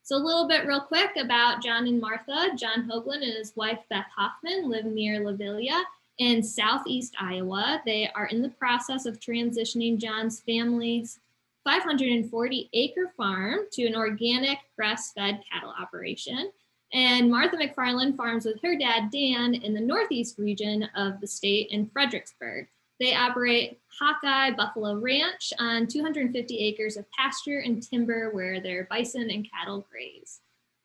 So a little bit real quick about John and Martha. John Hogeland and his wife, Beth Hoffman, live near Lovilia in southeast Iowa. They are in the process of transitioning John's family's 540-acre farm to an organic grass-fed cattle operation. And Martha McFarland farms with her dad, Dan, in the northeast region of the state in Fredericksburg. They operate Hawkeye Buffalo Ranch on 250 acres of pasture and timber where their bison and cattle graze.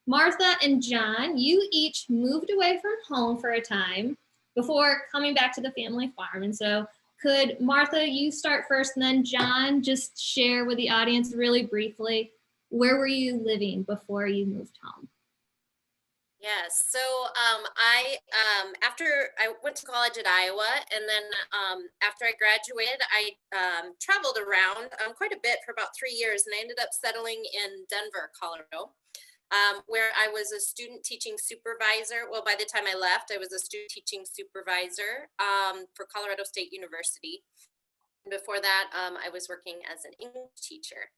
Martha and John, you each moved away from home for a time before coming back to the family farm. And so could Martha, you start first, and then John, just share with the audience really briefly, where were you living before you moved home? Yes. So after I went to college at Iowa, and then after I graduated, I traveled around quite a bit for about 3 years, and I ended up settling in Denver, Colorado, where I was a student teaching supervisor. Well, by the time I left, I was a student teaching supervisor for Colorado State University. Before that, I was working as an English teacher.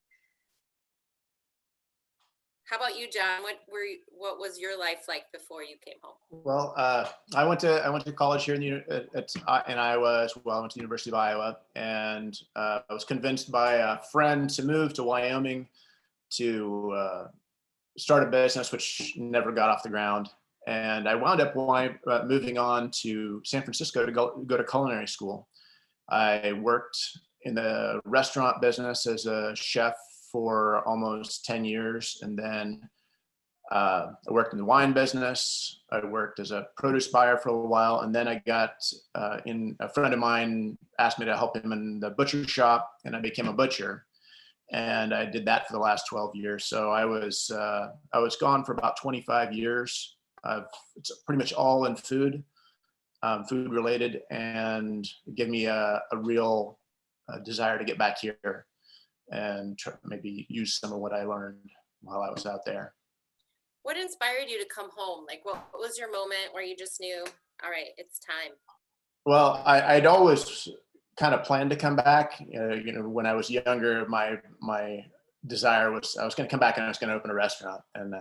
How about you, John? What was your life like before you came home? Well, I went to college here in Iowa as well. I went to the University of Iowa, and I was convinced by a friend to move to Wyoming to start a business, which never got off the ground. And I wound up moving on to San Francisco to go to culinary school. I worked in the restaurant business as a chef for almost 10 years. And then I worked in the wine business. I worked as a produce buyer for a while. And then I got a friend of mine asked me to help him in the butcher shop, and I became a butcher. And I did that for the last 12 years. So I was gone for about 25 years. It's pretty much all in food related, and give me a real desire to get back here and maybe use some of what I learned while I was out there. What inspired you to come home? Like, what was your moment where you just knew, all right, it's time? Well, I'd always kind of planned to come back. When I was younger, my desire was I was going to come back and I was going to open a restaurant and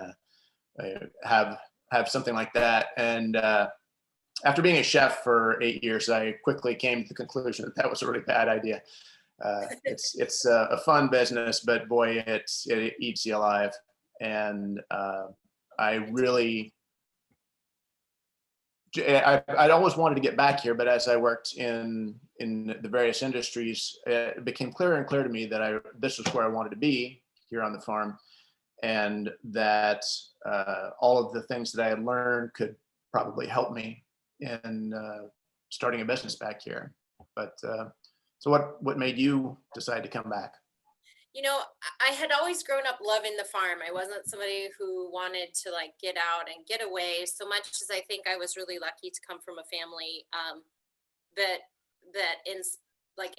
have something like that. And after being a chef for 8 years, I quickly came to the conclusion that was a really bad idea. It's a fun business, but boy, it eats you alive. And I'd always wanted to get back here, but as I worked in the various industries, it became clearer and clearer to me that this was where I wanted to be here on the farm, and that all of the things that I had learned could probably help me in starting a business back here. But so what made you decide to come back? I had always grown up loving the farm. I wasn't somebody who wanted to like get out and get away so much, as I think I was really lucky to come from a family that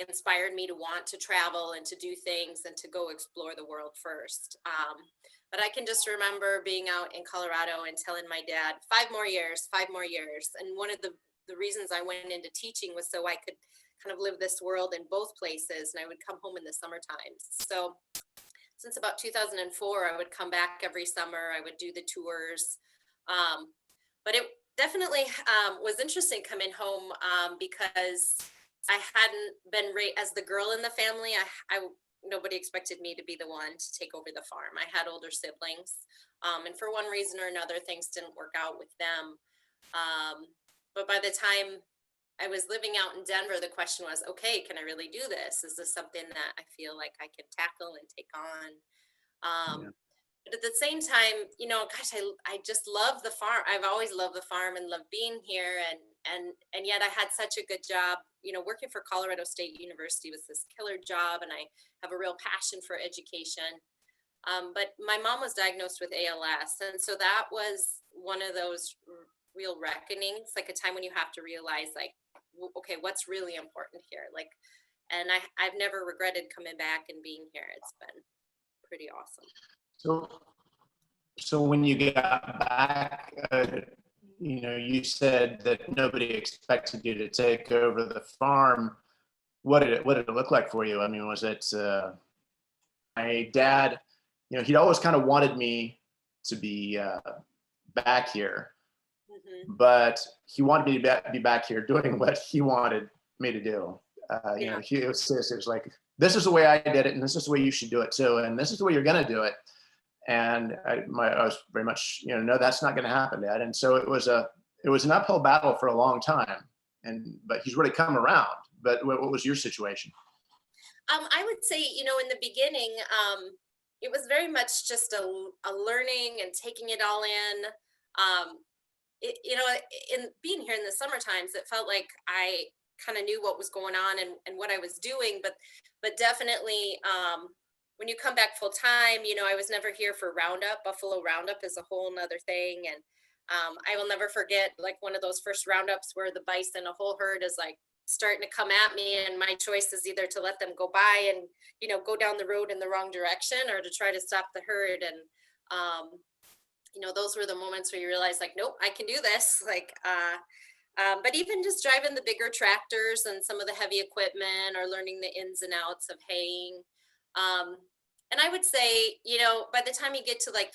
inspired me to want to travel and to do things and to go explore the world first. But I can just remember being out in Colorado and telling my dad, 5 more years. And one of the reasons I went into teaching was so I could kind of live this world in both places, and I would come home in the summer times. So since about 2004, I would come back every summer. I would do the tours. But it definitely was interesting coming home because I hadn't been raised as the girl in the family. Nobody expected me to be the one to take over the farm. I had older siblings, and for one reason or another, things didn't work out with them. But by the time I was living out in Denver, the question was, okay, can I really do this? Is this something that I feel like I can tackle and take on? But at the same time, I just love the farm. I've always loved the farm and loved being here. And yet I had such a good job. Working for Colorado State University was this killer job, and I have a real passion for education. But my mom was diagnosed with ALS. And so that was one of those real reckonings, like a time when you have to realize, like, okay, what's really important here? And I've never regretted coming back and being here. It's been pretty awesome. So when you got back, you said that nobody expected you to take over the farm. What did it look like for you? I mean, was it my dad? He'd always kind of wanted me to be back here. Mhm. But he wanted me to be back here doing what he wanted me to do. You know, it was like, this is the way I did it, and this is the way you should do it too, and this is the way you're going to do it. And I was very much, you know, no, that's not going to happen, Dad. And so it was an uphill battle for a long time. But he's really come around. But what was your situation? I would say, you know, in the beginning, it was very much just a learning and taking it all in. You know, in being here in the summer times, it felt like I kind of knew what was going on and what I was doing, but definitely, when you come back full time, you know, I was never here for Roundup. Buffalo Roundup is a whole nother thing. And I will never forget like one of those first roundups where the bison, a whole herd is like starting to come at me. And my choice is either to let them go by and, you know, go down the road in the wrong direction or to try to stop the herd. And, you know, those were the moments where you realize like, nope, I can do this. Like, but even just driving the bigger tractors and some of the heavy equipment or learning the ins and outs of haying. And I would say, you know, by the time you get to like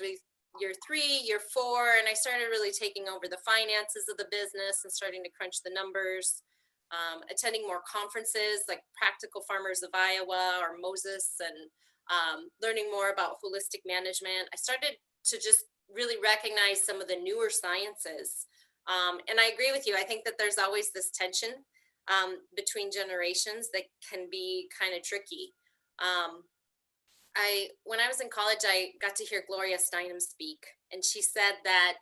year 3, year 4, and I started really taking over the finances of the business and starting to crunch the numbers, attending more conferences like Practical Farmers of Iowa or Moses, and learning more about holistic management. I started to just really recognize some of the newer sciences. And I agree with you. I think that there's always this tension between generations that can be kind of tricky. When I was in college, I got to hear Gloria Steinem speak, and she said that,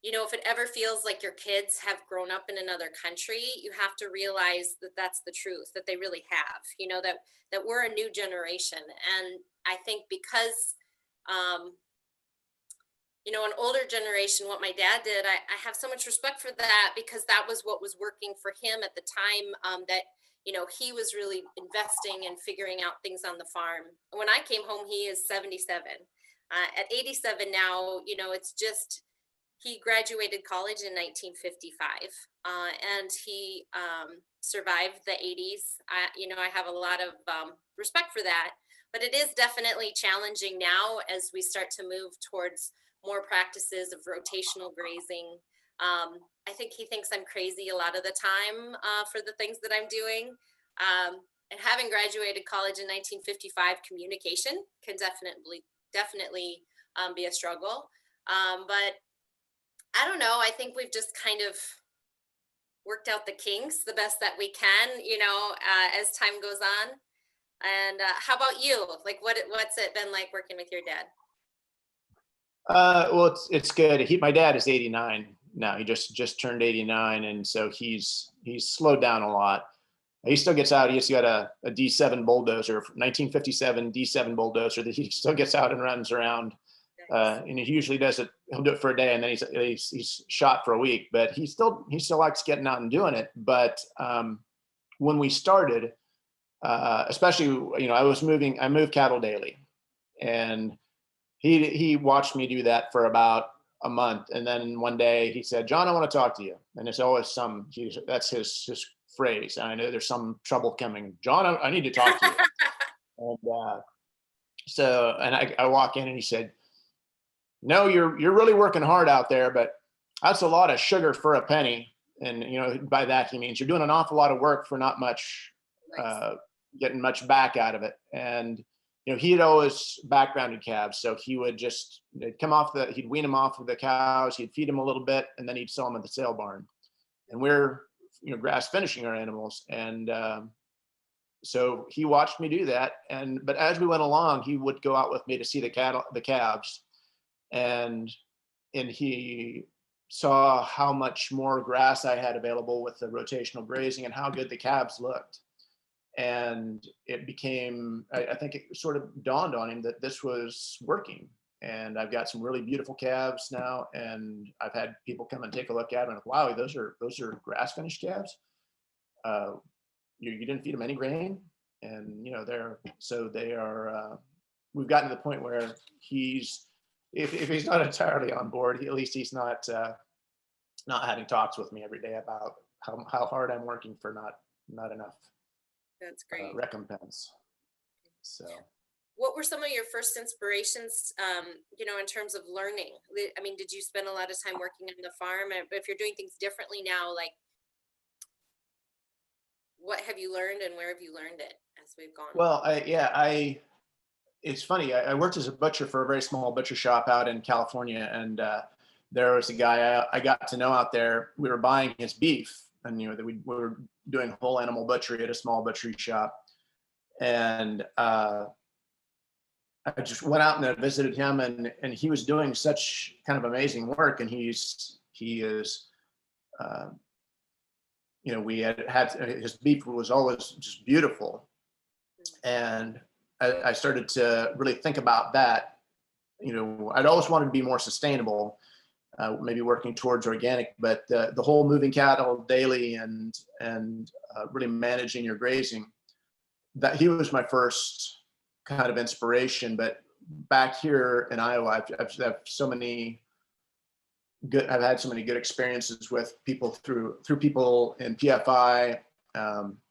you know, if it ever feels like your kids have grown up in another country, you have to realize that that's the truth, that they really have, you know, that we're a new generation. And I think because, you know, an older generation, what my dad did, I have so much respect for that because that was what was working for him at the time, that, you know, he was really investing and figuring out things on the farm. When I came home, he is 77. At 87 now, you know, it's just, he graduated college in 1955, and he survived the 80s. You know, I have a lot of respect for that, but it is definitely challenging now as we start to move towards more practices of rotational grazing. I think he thinks I'm crazy a lot of the time for the things that I'm doing. And having graduated college in 1955, communication can definitely be a struggle. But I don't know. I think we've just kind of worked out the kinks the best that we can, you know, as time goes on. And how about you? Like, what's it been like working with your dad? Well, it's good. My dad is 89 now. He just turned 89, and so he's slowed down a lot. He still gets out. He's got a D7 bulldozer, 1957 D7 bulldozer that he still gets out and runs around. And he usually does it. He'll do it for a day, and then he's shot for a week. But he still likes getting out and doing it. But when we started, especially, you know, I moved cattle daily, and he watched me do that for about a month, and then one day he said, "John, I want to talk to you." And it's always that's his phrase. I know there's some trouble coming. John, I need to talk to you. And I walk in, and he said, "No, you're really working hard out there, but that's a lot of sugar for a penny." And you know, by that he means you're doing an awful lot of work for not much, getting much back out of it. And you know, he had always backgrounded calves, so he would he'd wean them off of the cows, he'd feed them a little bit, and then he'd sell them at the sale barn. And we're, you know, grass finishing our animals, and so he watched me do that. But as we went along, he would go out with me to see the calves, and he saw how much more grass I had available with the rotational grazing and how good the calves looked. And it became, I think it sort of dawned on him that this was working. And I've got some really beautiful calves now, and I've had people come and take a look at them and, wow, those are grass finished calves. You didn't feed them any grain, and you know they are. We've gotten to the point where if he's not entirely on board, at least he's not having talks with me every day about how hard I'm working for not enough. That's great. Recompense. So what were some of your first inspirations, in terms of learning? I mean, did you spend a lot of time working on the farm? And if you're doing things differently now, like, what have you learned and where have you learned it as we've gone? Well, it's funny. I worked as a butcher for a very small butcher shop out in California, and there was a guy I got to know out there. We were buying his beef, and that we were doing whole animal butchery at a small butchery shop, and I just went out and I visited him, and he was doing such kind of amazing work, and he is. We had his beef was always just beautiful, and I started to really think about that. I'd always wanted to be more sustainable, maybe working towards organic, but the whole moving cattle daily and really managing your grazing, that he was my first kind of inspiration. But back here in Iowa, I've had so many good experiences with people through people in PFI.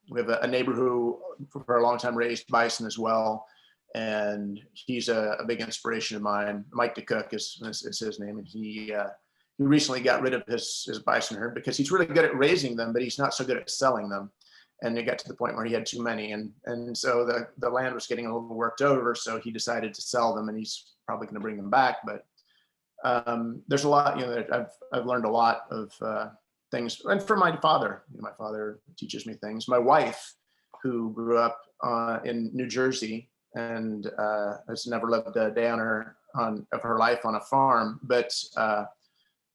We have a neighbor who for a long time raised bison as well, and he's a big inspiration of mine. Mike DeCook is his name, and he recently got rid of his bison herd because he's really good at raising them, but he's not so good at selling them. And it got to the point where he had too many, and so the land was getting a little worked over, so he decided to sell them, and he's probably going to bring them back. But there's a lot, I've learned a lot of things, and from my father. My father teaches me things. My wife, who grew up in New Jersey and has never lived a day of her life on a farm, but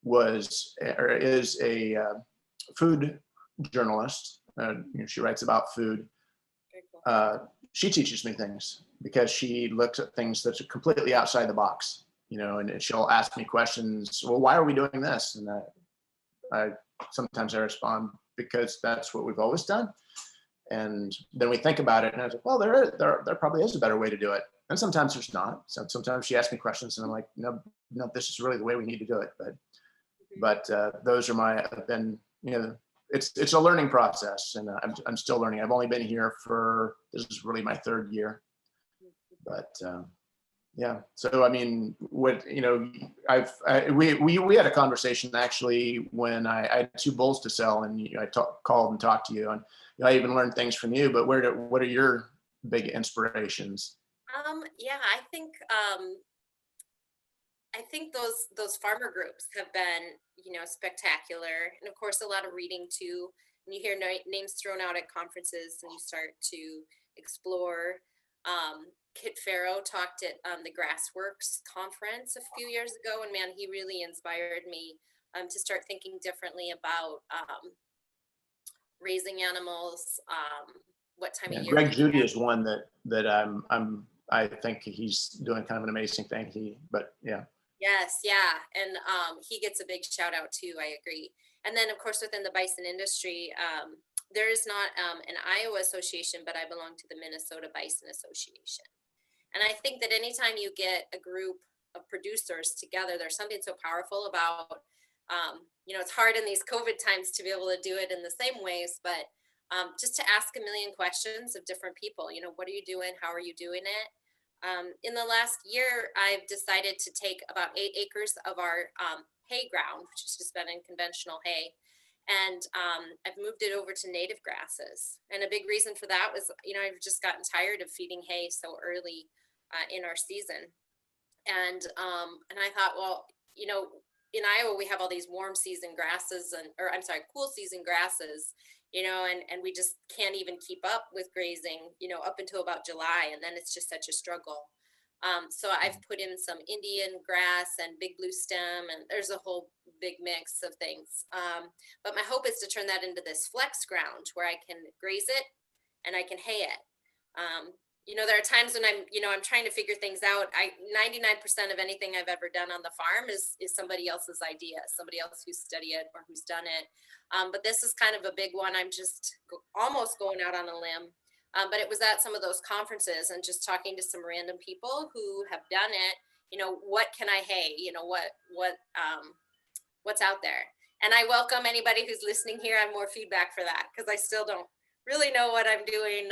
is a food journalist. She writes about food. She teaches me things because she looks at things that are completely outside the box. And she'll ask me questions. Well, why are we doing this? And sometimes I respond because that's what we've always done. And then we think about it, and I was like, well, there probably is a better way to do it. And sometimes there's not. So sometimes she asks me questions, and I'm like, no, this is really the way we need to do it. But those are have been, it's a learning process, and I'm still learning. I've only been here this is really my third year. But yeah. So I mean, we had a conversation actually when I had 2 bulls to sell, and I called and talked to you, and I even learned things from you. But what are your big inspirations? Yeah, I think those farmer groups have been, spectacular, and of course a lot of reading too. And you hear names thrown out at conferences, and you start to explore. Kit Farrow talked at the Grassworks conference a few years ago, and man, he really inspired me to start thinking differently about raising animals. What time of year? Greg Judy is one that I think he's doing kind of an amazing thing. Yes, yeah, and he gets a big shout out too. I agree. And then of course within the bison industry, there is not an Iowa association, but I belong to the Minnesota Bison Association. And I think that anytime you get a group of producers together, there's something so powerful about, it's hard in these COVID times to be able to do it in the same ways, but just to ask a million questions of different people, what are you doing? How are you doing it? In the last year, I've decided to take about 8 acres of our hay ground, which has just been in conventional hay, and I've moved it over to native grasses. And a big reason for that was, I've just gotten tired of feeding hay so early in our season. And I thought, well, in Iowa, we have all these warm season grasses cool season grasses, and we just can't even keep up with grazing, up until about July. And then it's just such a struggle. So I've put in some Indian grass and big blue stem, and there's a whole big mix of things. But my hope is to turn that into this flex ground where I can graze it and I can hay it. There are times when I'm trying to figure things out. 99% of anything I've ever done on the farm is somebody else's idea, somebody else who's studied it or who's done it. But this is kind of a big one. I'm just almost going out on a limb. But it was at some of those conferences and just talking to some random people who have done it. What can I hay? What's out there? And I welcome anybody who's listening here on more feedback for that, because I still don't really know what I'm doing.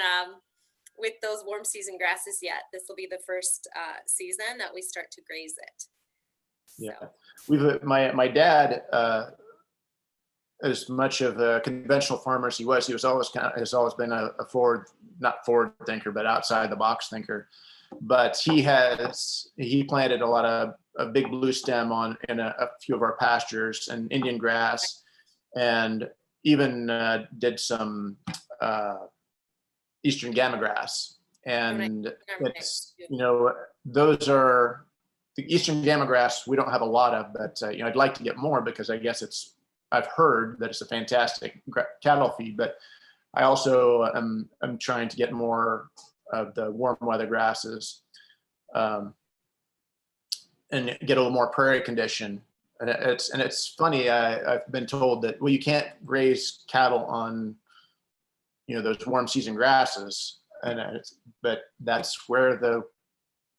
with those warm season grasses yet. This will be the first season that we start to graze it. Yeah, my dad, as much of a conventional farmer as he was always has always been a not forward thinker, but outside the box thinker. But he planted a lot of a big blue stem in a few of our pastures and Indian grass, and even did some Eastern gamma grass. And it's, those are the Eastern gamma grass we don't have a lot of, but I'd like to get more, because I guess I've heard that it's a fantastic cattle feed. But I also am trying to get more of the warm weather grasses, and get a little more prairie condition. And it's funny. I've been told that, well, you can't graze cattle on those warm season grasses, but that's where the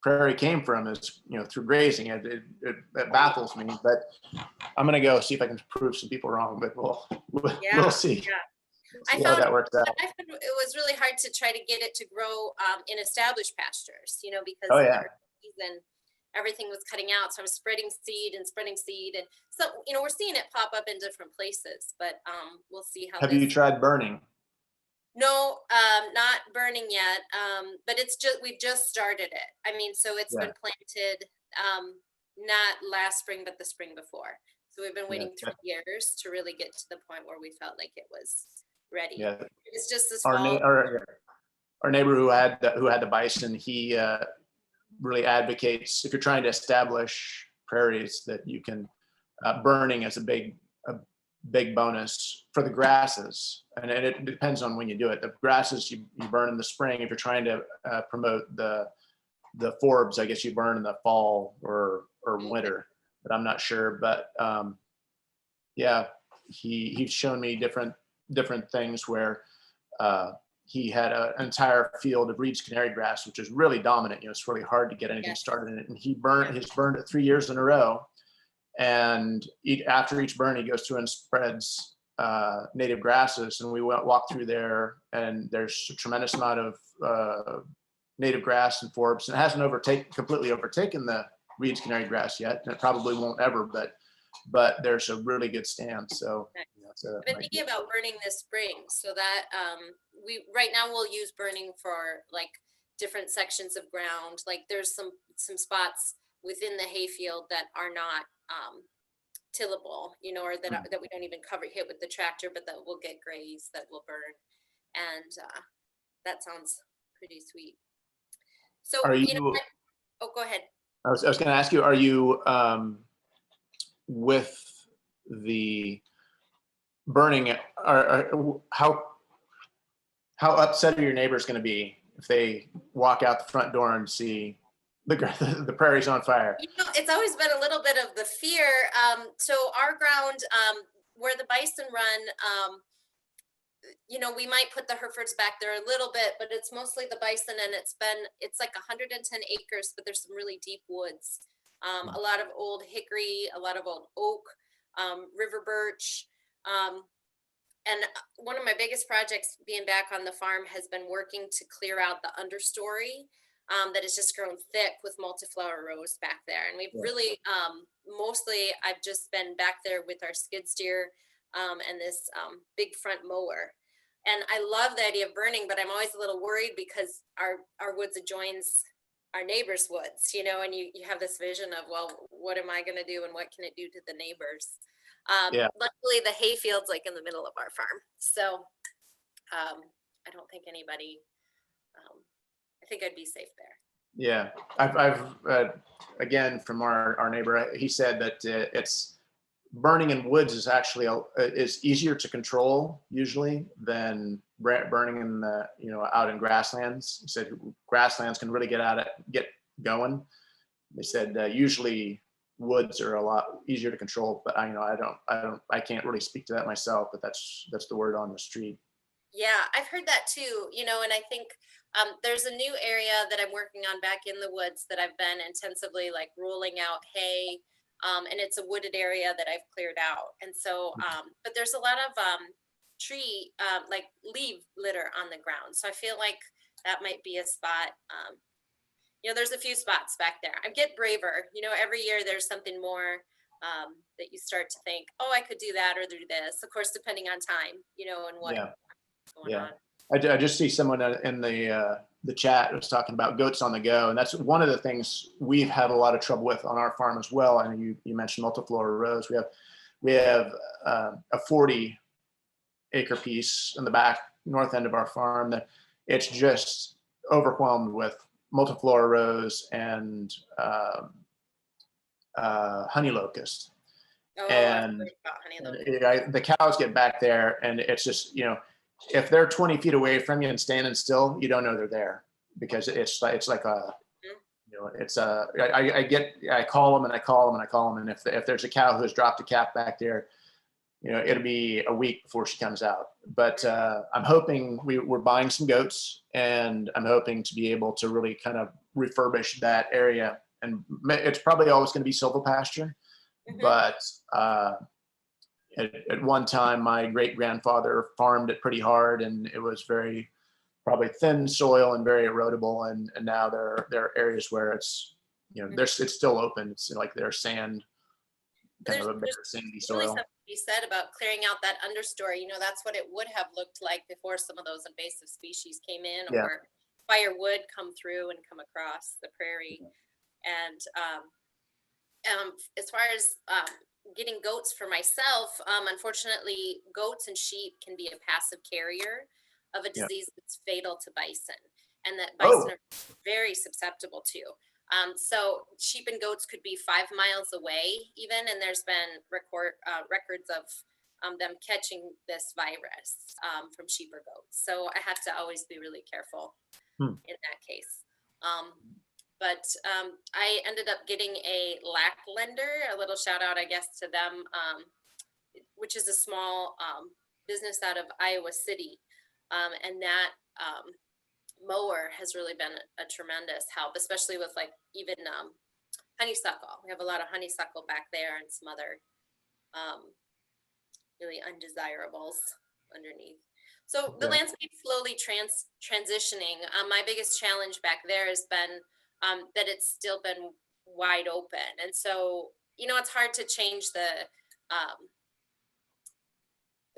prairie came from, is through grazing. It baffles me, but I'm gonna go see if I can prove some people wrong. But we'll see. Yeah. See how that works out. I found it was really hard to try to get it to grow in established pastures, because season, everything was cutting out. So I was spreading seed. And so, we're seeing it pop up in different places, but we'll see how. Have you tried burning? No, not burning yet. But we've just started it. I mean, so it's been planted, not last spring, but the spring before. So we've been waiting 3 years to really get to the point where we felt like it was ready. Yeah. It's just this Our neighbor who had the bison, he really advocates, if you're trying to establish prairies, that you can burning as a big bonus for the grasses. And it depends on when you do it. The grasses you burn in the spring. If you're trying to promote the forbs, I guess you burn in the fall or winter, but I'm not sure. But he's shown me different things where he had an entire field of Reed's canary grass, which is really dominant. It's really hard to get anything started in it. And he's burned it 3 years in a row. And after each burn, he goes through and spreads native grasses. And we walked through there, and there's a tremendous amount of native grass and forbs. And it hasn't completely overtaken the Reed's canary grass yet, and it probably won't ever. But there's a really good stand. So I've been thinking about burning this spring, so that we right now we'll use burning for like different sections of ground. Like there's some spots within the hayfield that are not tillable, or that we don't even hit with the tractor, but that will get grazed, that will burn, and that sounds pretty sweet. So oh, go ahead. I was going to ask you, are you with the burning, how upset are your neighbors going to be if they walk out the front door and see the prairie's on fire? It's always been a little bit of the fear. So our ground, where the bison run, we might put the Herefords back there a little bit, but it's mostly the bison, and it's like 110 acres, but there's some really deep woods. A lot of old hickory, a lot of old oak, river birch. And one of my biggest projects being back on the farm has been working to clear out the understory that has just grown thick with multiflower rose back there. And we've really, mostly I've just been back there with our skid steer and this big front mower. And I love the idea of burning, but I'm always a little worried because our woods adjoins our neighbor's woods, and you have this vision of, well, what am I going to do and what can it do to the neighbors? Luckily the hayfield's like in the middle of our farm. So I don't think anybody, I think I'd be safe there. Yeah. I've again, from our neighbor, he said that it's burning in woods is actually is easier to control usually than burning in the out in grasslands. He said grasslands can really get going. They said usually woods are a lot easier to control, but I can't really speak to that myself, but that's the word on the street. Yeah, I've heard that too, and I think there's a new area that I'm working on back in the woods that I've been intensively like rolling out hay. And it's a wooded area that I've cleared out. And so, but there's a lot of tree, like leaf litter on the ground. So I feel like that might be a spot. There's a few spots back there. I get braver. Every year there's something more that you start to think, oh, I could do that or do this. Of course, depending on time, and what's going on. I just see someone in the chat was talking about goats on the go, and that's one of the things we've had a lot of trouble with on our farm as well. And you mentioned multiflora rows. We have a 40-acre piece in the back north end of our farm that it's just overwhelmed with multiflora rows and honey locust. Oh, And the cows get back there, and it's just, if they're 20 feet away from you and standing still, you don't know they're there, because it's like a, I call them and I call them and I call them. And if there's a cow who has dropped a calf back there, it'll be a week before she comes out. But I'm hoping we're buying some goats, and I'm hoping to be able to really kind of refurbish that area. And it's probably always going to be silvopasture, but at one time, my great grandfather farmed it pretty hard, and it was very probably thin soil and very erodible. And now there are areas where it's, it's still open. It's like there's sand, kind of a bit of sandy soil. Really something to be said about clearing out that understory. That's what it would have looked like before some of those invasive species came in, or fire would come through and come across the prairie. And as far as getting goats for myself, unfortunately, goats and sheep can be a passive carrier of a disease that's fatal to bison, and that bison are very susceptible to. So sheep and goats could be 5 miles away even, and there's been records of them catching this virus from sheep or goats. So I have to always be really careful in that case. But I ended up getting a Lacklender, a little shout out, I guess, to them, which is a small business out of Iowa City. And that mower has really been a tremendous help, especially with even honeysuckle. We have a lot of honeysuckle back there and some other really undesirables underneath. So the landscape slowly transitioning. My biggest challenge back there has been that it's still been wide open. And so, it's hard to change the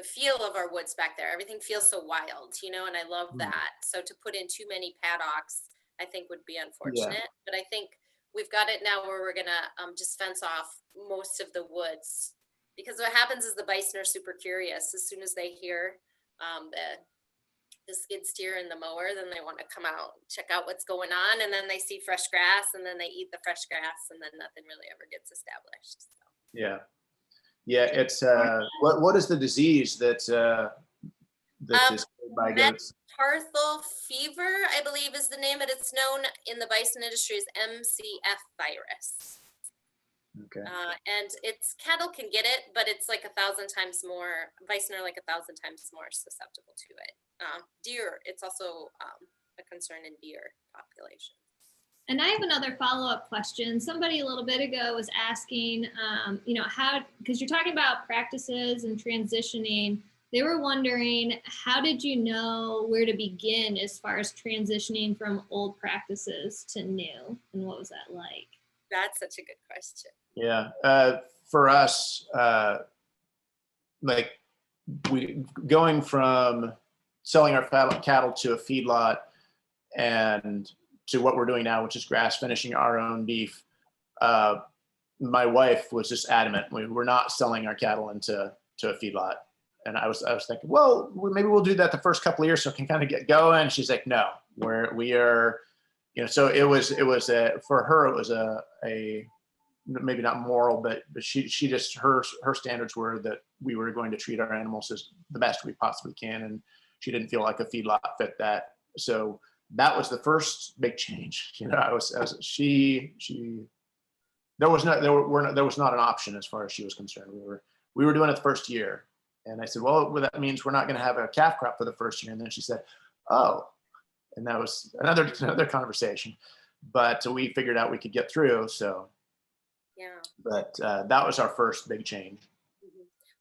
feel of our woods back there. Everything feels so wild, and I love that. So to put in too many paddocks, I think would be unfortunate. But I think we've got it now where we're going to just fence off most of the woods, because what happens is the bison are super curious. As soon as they hear the skid steer and the mower, then they want to come out, check out what's going on, and then they see fresh grass, and then they eat the fresh grass, and then nothing really ever gets established. So. It's what is the disease that is by goats? Metatarsal fever, I believe, is the name, but it's known in the bison industry as MCF virus. Okay. And cattle can get it, but it's like 1,000 times more. Bison are like 1,000 times more susceptible to it. Deer, it's also a concern in deer population. And I have another follow-up question. Somebody a little bit ago was asking, how, because you're talking about practices and transitioning, they were wondering, how did you know where to begin as far as transitioning from old practices to new? And what was that like? That's such a good question. Yeah. For us, going from selling our cattle to a feedlot and to what we're doing now, which is grass finishing our own beef. My wife was just adamant. We're not selling our cattle into a feedlot. And I was thinking, well, maybe we'll do that the first couple of years so it can kind of get going. She's like, no, we are, so it was for her, it was a maybe not moral, but she just, her standards were that we were going to treat our animals as the best we possibly can. And she didn't feel like a feedlot fit that. So that was the first big change. There was not an option as far as she was concerned. We were doing it the first year. And I said, well, that means we're not going to have a calf crop for the first year. And then she said, oh, and that was another conversation, but we figured out we could get through. So, yeah, but that was our first big change.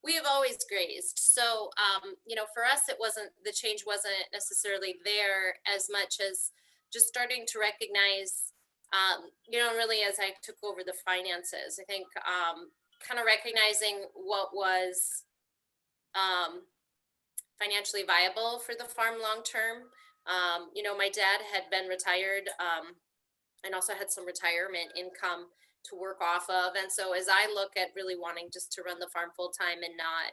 We have always grazed. So, for us, the change wasn't necessarily there as much as just starting to recognize, really as I took over the finances, I think kind of recognizing what was financially viable for the farm long term. My dad had been retired and also had some retirement income to work off of. And so as I look at really wanting just to run the farm full time and not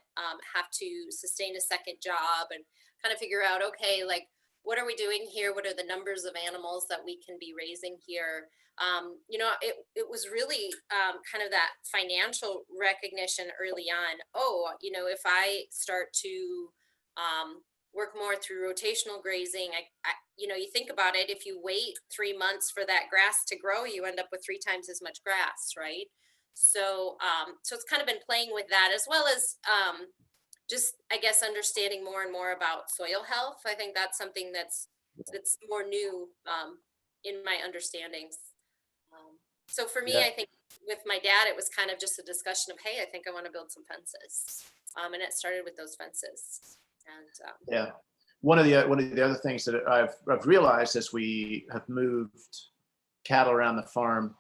have to sustain a second job and kind of figure out, okay, like, what are we doing here? What are the numbers of animals that we can be raising here? It was really kind of that financial recognition early on. Oh, if I start to work more through rotational grazing, you think about it, if you wait 3 months for that grass to grow, you end up with 3 times as much grass, right? So it's kind of been playing with that, as well as just, I guess, understanding more and more about soil health. I think that's something that's more new in my understandings. So for me, I think with my dad, it was kind of just a discussion of, hey, I think I want to build some fences. And it started with those fences. And one of the other things that I've realized as we have moved cattle around the farm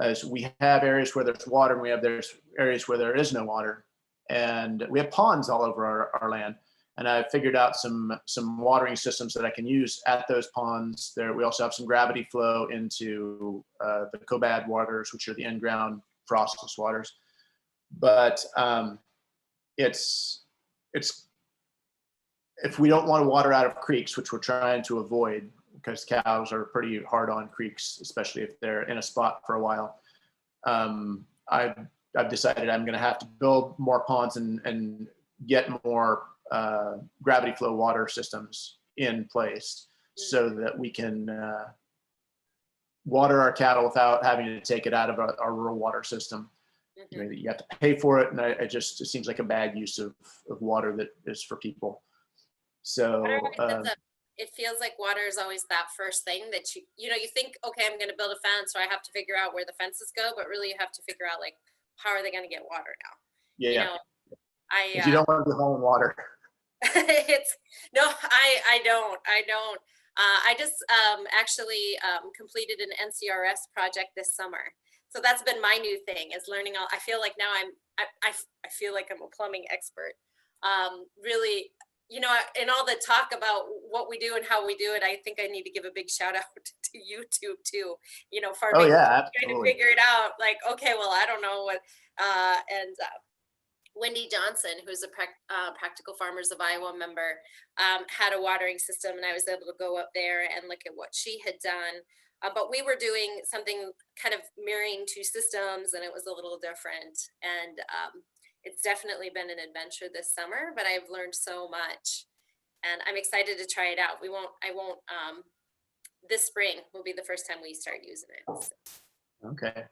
is we have areas where there's water and there's areas where there is no water, and we have ponds all over our land. And I figured out some watering systems that I can use at those ponds. There, we also have some gravity flow into the COBAD waters, which are the in-ground frostless waters. But it's if we don't want to water out of creeks, which we're trying to avoid because cows are pretty hard on creeks, especially if they're in a spot for a while. I've decided I'm going to have to build more ponds and get more gravity flow water systems in place so that we can water our cattle without having to take it out of our rural water system. You have to pay for it, and it seems like a bad use of water that is for people. So it feels like water is always that first thing that you think, okay, I'm going to build a fence, so I have to figure out where the fences go, but really you have to figure out, like, how are they going to get water now? If you don't want to be hauling water. I don't. I just actually completed an NCRS project this summer. So that's been my new thing, is learning I feel like now I feel like I'm a plumbing expert. Really, in all the talk about what we do and how we do it, I think I need to give a big shout out to YouTube too. Farming, trying to figure it out. Like, okay, well, I don't know what, and Wendy Johnson, who's a Practical Farmers of Iowa member, had a watering system, and I was able to go up there and look at what she had done. But we were doing something kind of mirroring 2 systems, and it was a little different. And it's definitely been an adventure this summer, but I've learned so much, and I'm excited to try it out. This spring will be the first time we start using it. So. Okay.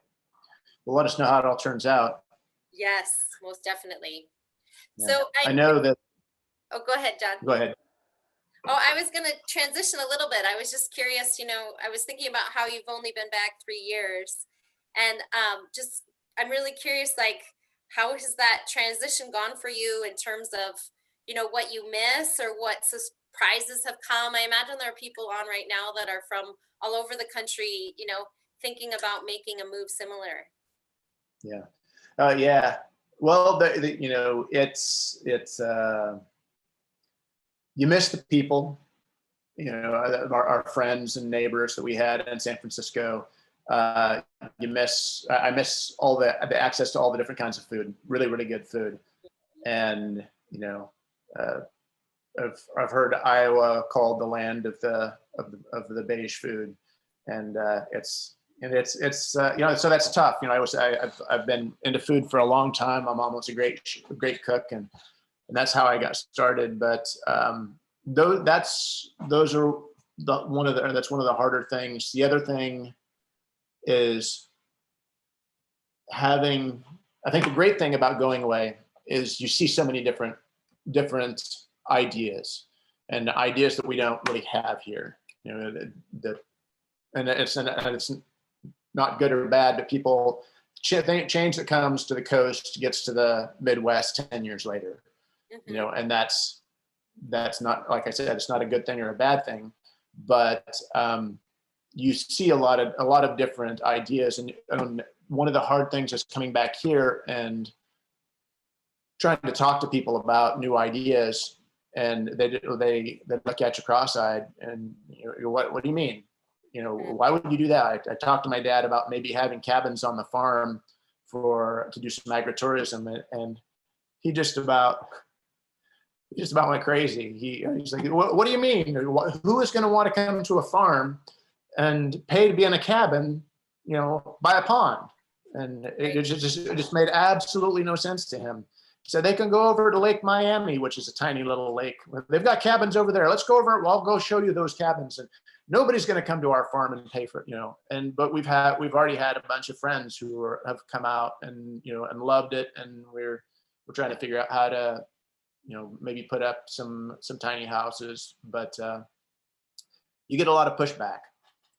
Well, let us know how it all turns out. Yes, most definitely. Yeah. So I know that. Oh, go ahead, John. Go ahead. Oh, I was going to transition a little bit. I was just curious, I was thinking about how you've only been back 3 years, and I'm really curious, like, how has that transition gone for you in terms of, what you miss or what surprises have come? I imagine there are people on right now that are from all over the country, thinking about making a move similar. Yeah. Yeah. Well, it's you miss the people, our friends and neighbors that we had in San Francisco. I miss all the access to all the different kinds of food, really, really good food. And, I've heard Iowa called the land of the beige food. And so that's tough. I've been into food for a long time. My mom was a great cook, and that's how I got started. But that's one of the harder things. The other thing is I think the great thing about going away is you see so many different ideas and ideas that we don't really have here. And it's not good or bad, but people change that comes to the coast gets to the Midwest 10 years later, Mm-hmm. and that's not, like I said, it's not a good thing or a bad thing, but you see a lot of different ideas, and one of the hard things is coming back here and trying to talk to people about new ideas, and they look at you cross-eyed, and what do you mean? Why would you do that? I talked to my dad about maybe having cabins on the farm to do some agritourism, and he just about went crazy. He's like, what do you mean? Who is going to want to come to a farm and pay to be in a cabin, by a pond? And it just made absolutely no sense to him. He said, they can go over to Lake Miami, which is a tiny little lake. They've got cabins over there. Let's go over. I'll go show you those cabins. And nobody's going to come to our farm and pay for it, but we've already had a bunch of friends who have come out and loved it. And we're trying to figure out how to, maybe put up some tiny houses, but you get a lot of pushback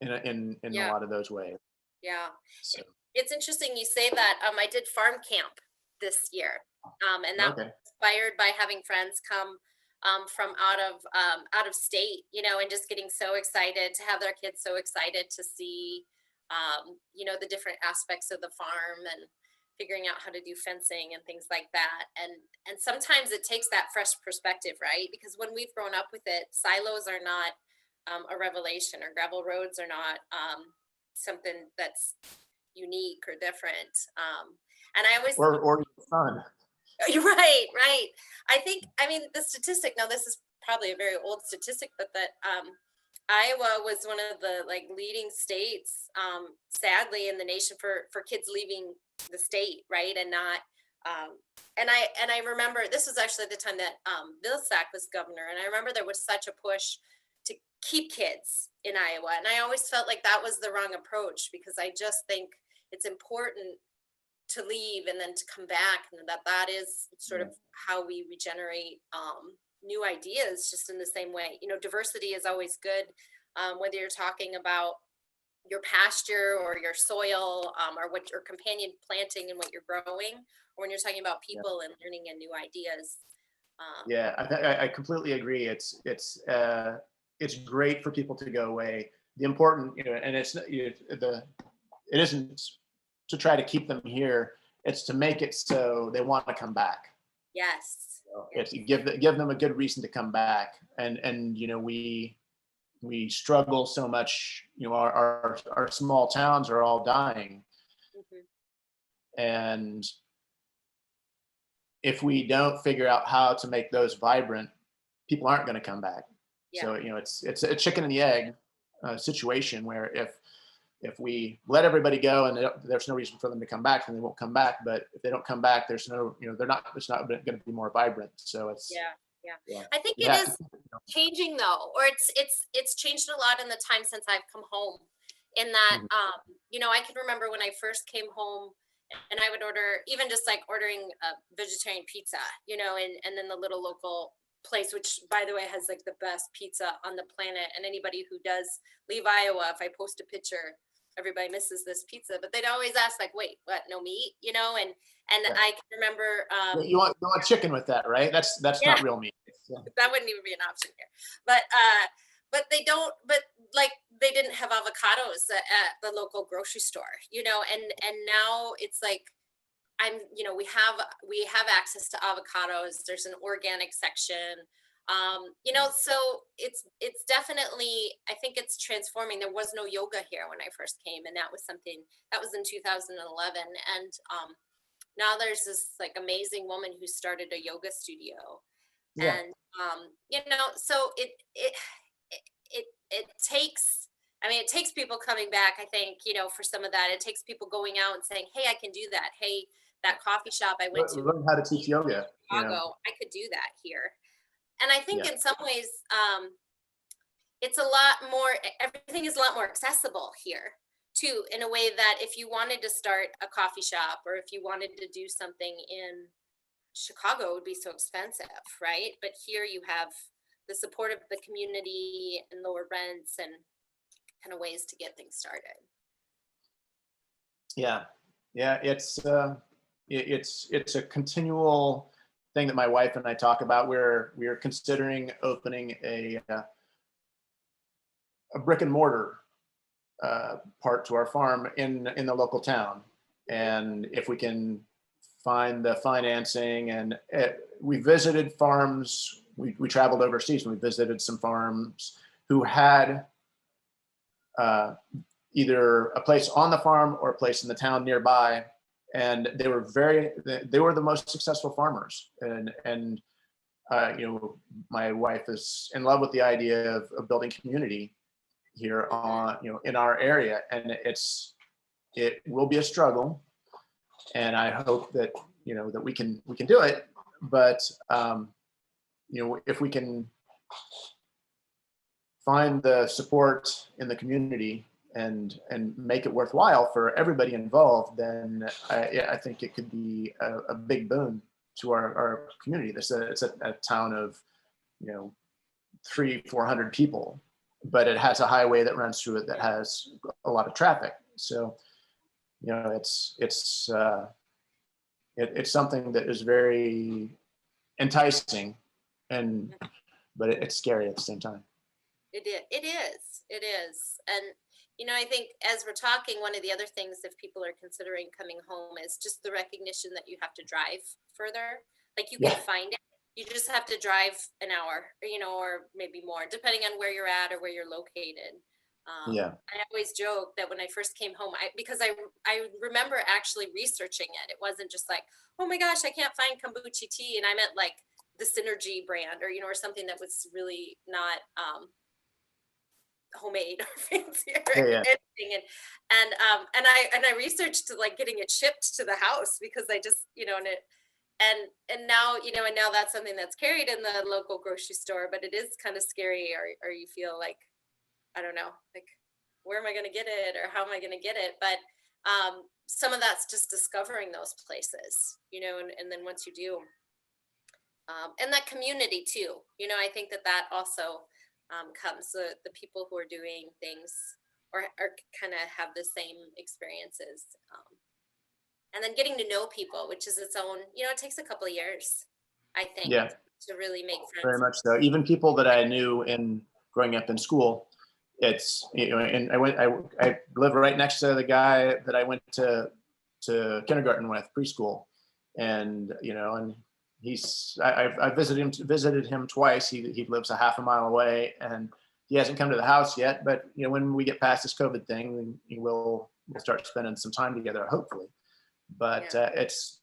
in a lot of those ways. Yeah. So. It's interesting you say that. I did farm camp this year, and that was inspired by having friends come from out of state, and just getting so excited to have their kids so excited to see, the different aspects of the farm and figuring out how to do fencing and things like that. And sometimes it takes that fresh perspective, right? Because when we've grown up with it, silos are not a revelation, or gravel roads are not something that's unique or different. And I always or fun. Right. The statistic, now this is probably a very old statistic, but that Iowa was one of the leading states, sadly, in the nation for kids leaving the state, right? And not, and I remember this was actually the time that Vilsack was governor, and I remember there was such a push to keep kids in Iowa, and I always felt like that was the wrong approach, because I just think it's important to leave and then to come back, and that is sort of how we regenerate new ideas, just in the same way. Diversity is always good, whether you're talking about your pasture or your soil, or what your companion planting and what you're growing, or when you're talking about people and learning and new ideas. I completely agree. It's great for people to go away. The important, and it isn't to try to keep them here. It's to make it so they want to come back. Yes. It's give them a good reason to come back. And we struggle so much. Our small towns are all dying. Mm-hmm. And if we don't figure out how to make those vibrant, people aren't going to come back. Yeah. So it's a chicken and the egg situation, where if we let everybody go and there's no reason for them to come back, then they won't come back. But if they don't come back, there's no, it's not going to be more vibrant. So it's yeah. I think it is changing though, or it's changed a lot in the time since I've come home. In that, I can remember when I first came home, and I would order, even just ordering a vegetarian pizza, and then the little local place, which by the way has the best pizza on the planet. And anybody who does leave Iowa, if I post a picture, everybody misses this pizza, but they'd always ask wait, what, no meat, and I can remember you want chicken with that, right? That's not real meat. That wouldn't even be an option here, but they don't, they didn't have avocados at the local grocery store, and now it's we have access to avocados. There's an organic section, so it's definitely, I think it's transforming. There was no yoga here when I first came, and that was something that was in 2011. And now there's this amazing woman who started a yoga studio, and so it takes, it takes people coming back, I think, for some of that. It takes people going out and saying, hey, I can do that. Hey, that coffee shop I went to, learn how to teach yoga. Chicago, I could do that here. And I think in some ways, it's a lot more, everything is a lot more accessible here too, in a way that if you wanted to start a coffee shop, or if you wanted to do something in Chicago, it would be so expensive, right? But here you have the support of the community and lower rents and kind of ways to get things started. Yeah. Yeah, it's a continual thing that my wife and I talk about. We're considering opening a brick and mortar part to our farm in the local town, and if we can find the financing, and we visited farms. We traveled overseas and we visited some farms who had either a place on the farm or a place in the town nearby, and they were the most successful farmers. And my wife is in love with the idea of building community here in our area, and it will be a struggle, and I hope that that we can do it, but if we can find the support in the community and make it worthwhile for everybody involved, then I think it could be a big boon to our community. It's a town of 300-400 people, but it has a highway that runs through it that has a lot of traffic. So it's something that is very enticing, but it's scary at the same time. It is. And I think as we're talking, one of the other things, if people are considering coming home, is just the recognition that you have to drive further. Like you can find it, you just have to drive an hour, or maybe more, depending on where you're at or where you're located. I always joke that when I first came home, because I remember actually researching it. It wasn't just like, oh my gosh, I can't find kombucha tea, and I meant like the Synergy brand, or or something that was really not homemade or fancy or anything. And I researched like getting it shipped to the house, because I just and now and now that's something that's carried in the local grocery store, but it is kind of scary, or you feel like, I don't know, like, where am I going to get it, or how am I going to get it? But some of that's just discovering those places, and then once you do, and that community too, I think that also comes, the people who are doing things or kind of have the same experiences, and then getting to know people, which is its own, it takes a couple of years, I think, to really make friends. Very much so. Even people that I knew in growing up in school, it's and I live right next to the guy that I went to kindergarten with, preschool, and and I visited him twice. He lives a half a mile away, and he hasn't come to the house yet, but when we get past this COVID thing, we'll start spending some time together, hopefully. But it's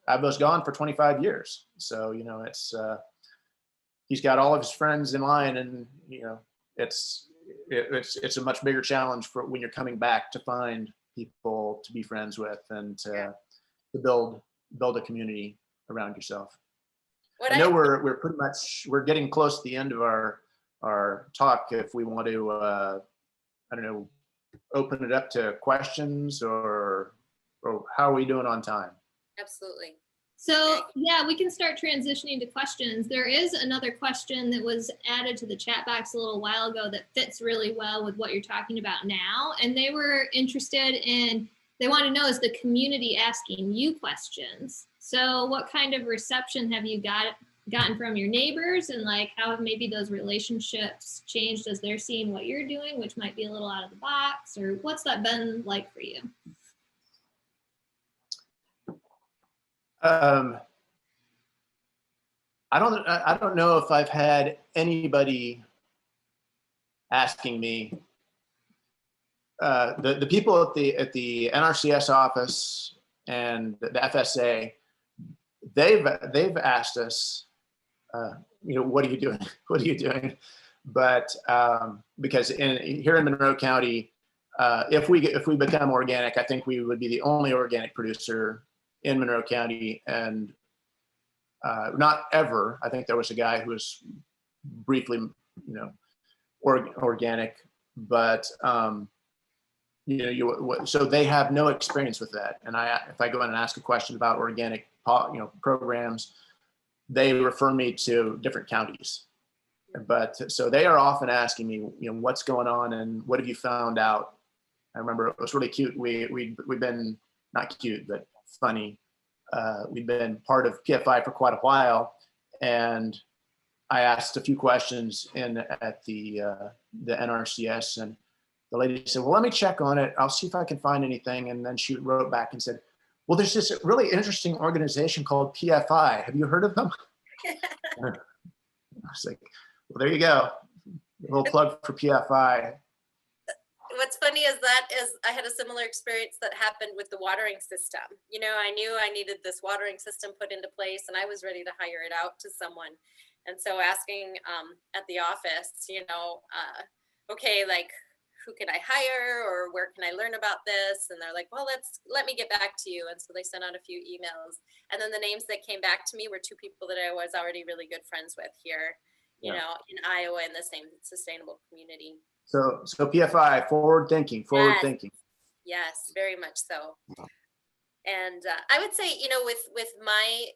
I was gone for 25 years, so it's he's got all of his friends in line, and it's a much bigger challenge for when you're coming back to find people to be friends with, and to build a community around yourself. I know we're getting close to the end of our talk. If we want to I don't know, open it up to questions, or how are we doing on time? Absolutely. So we can start transitioning to questions. There is another question that was added to the chat box a little while ago that fits really well with what you're talking about now. And they were interested in, they want to know, is the community asking you questions? So what kind of reception have you gotten from your neighbors, and like how have maybe those relationships changed as they're seeing what you're doing, which might be a little out of the box, or what's that been like for you? I don't know if I've had anybody asking me. The people at the NRCS office and the FSA, they've asked us, what are you doing? What are you doing? But because here in Monroe County, if we become organic, I think we would be the only organic producer in Monroe County, and not ever. I think there was a guy who was briefly, organic, but so they have no experience with that. And if I go in and ask a question about organic, programs, they refer me to different counties. But so they are often asking me, what's going on and what have you found out I remember it was really cute. We'd been, not cute, but funny. We'd been part of PFI for quite a while, and I asked a few questions at the NRCS, and the lady said, well, let me check on it. I'll see if I can find anything. And then she wrote back and said, well, there's this really interesting organization called PFI. Have you heard of them? I was like, well, there you go. A little plug for PFI. What's funny is I had a similar experience that happened with the watering system. You know, I knew I needed this watering system put into place, and I was ready to hire it out to someone. And so asking at the office, you know, okay, like, who can I hire, or where can I learn about this? And they're like, well, let me get back to you. And so they sent out a few emails, and then the names that came back to me were two people that I was already really good friends with here, you know, in Iowa, in the same sustainable community. So PFI, forward thinking. Yes, very much so. And I would say, you know, with my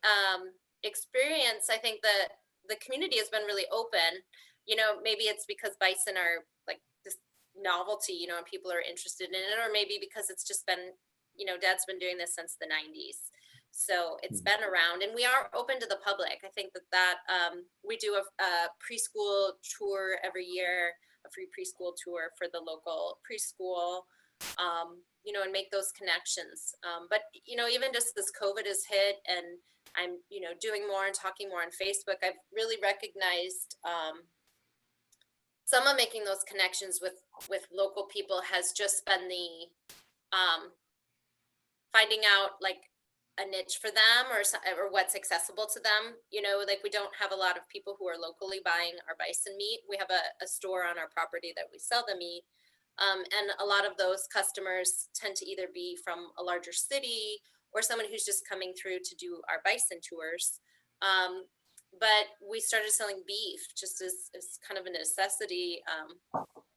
experience, I think that the community has been really open. You know, maybe it's because bison are like this novelty, you know, and people are interested in it, or maybe because it's just been, you know, Dad's been doing this since the 90s. So it's been around, and we are open to the public. I think that we do a preschool tour every year, a free preschool tour for the local preschool, you know, and make those connections. But, you know, even just as COVID has hit, and I'm, you know, doing more and talking more on Facebook, I've really recognized some of making those connections with local people has just been the finding out like a niche for them, or what's accessible to them. You know, like, we don't have a lot of people who are locally buying our bison meat. We have a store on our property that we sell the meat. And a lot of those customers tend to either be from a larger city or someone who's just coming through to do our bison tours. But we started selling beef just as kind of a necessity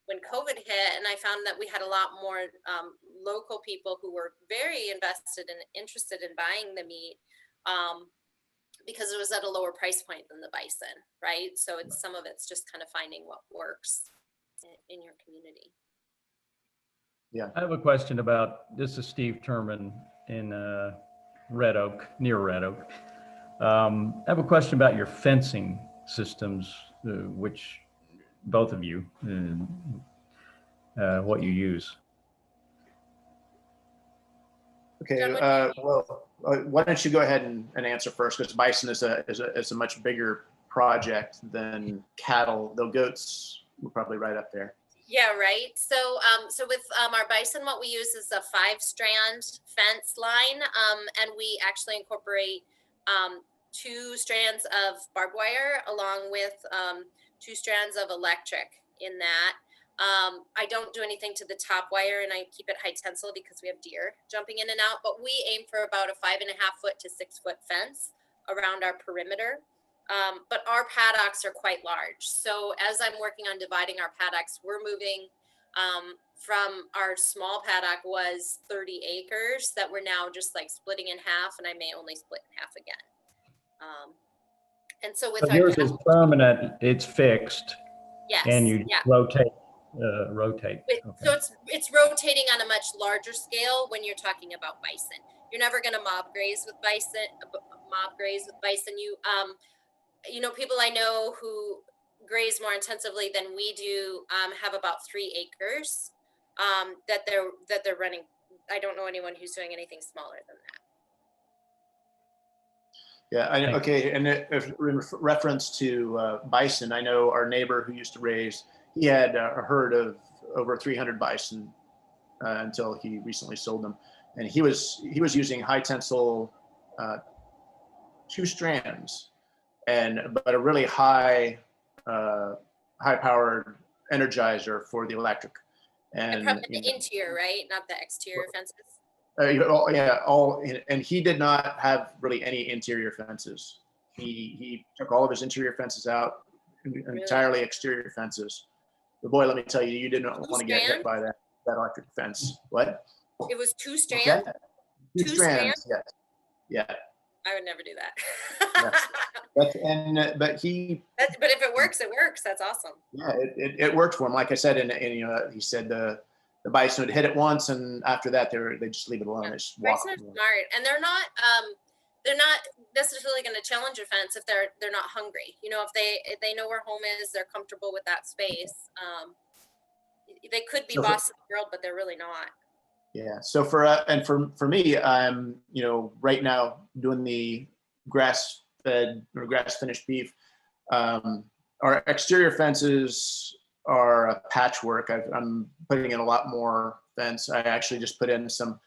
when COVID hit, and I found that we had a lot more local people who were very invested and interested in buying the meat because it was at a lower price point than the bison, right? So some of it's just kind of finding what works in your community. Yeah. I have a question about, this is Steve Terman in Red Oak, near Red Oak. I have a question about your fencing systems, which both of you, what you use. Okay, well, why don't you go ahead and answer first, because bison is a much bigger project than cattle, though goats were probably right up there. Yeah, right. So with our bison, what we use is a 5-strand fence line, and we actually incorporate 2 strands of barbed wire along with 2 strands of electric in that. I don't do anything to the top wire, and I keep it high tensile because we have deer jumping in and out, but we aim for about a 5.5-foot to 6-foot fence around our perimeter. But our paddocks are quite large. So as I'm working on dividing our paddocks, we're moving from our small paddock was 30 acres that we're now just like splitting in half, and I may only split in half again. And so with our yours is permanent, it's fixed. Yes. And you rotate. Okay. So it's rotating on a much larger scale when you're talking about bison. You're never going to mob graze with bison. You know, people I know who graze more intensively than we do have about 3 acres that they're running. I don't know anyone who's doing anything smaller than that. Yeah, okay, and in reference to bison, I know our neighbor who used to raise, he had a herd of over 300 bison until he recently sold them, and he was using high tensile 2 strands, but a really high powered energizer for the electric, and the interior, right, not the exterior fences. And he did not have really any interior fences. He took all of his interior fences out, entirely exterior fences. But boy, let me tell you, you didn't want to get hit by that electric fence. What? It was 2 strands? Two strands, yes. Yeah. I would never do that. Yes. But if it works, it works. That's awesome. Yeah, it worked for him. Like I said, and he said the bison would hit it once, and after that, they just leave it alone. They just walk. Bison are smart, and they're not necessarily going to challenge your fence if they're not hungry. You know, if they know where home is, they're comfortable with that space. They could be boss of the world, but they're really not. Yeah. So for me, I'm right now doing the grass fed or grass finished beef. Our exterior fences are a patchwork. I'm putting in a lot more fence. I actually just put in some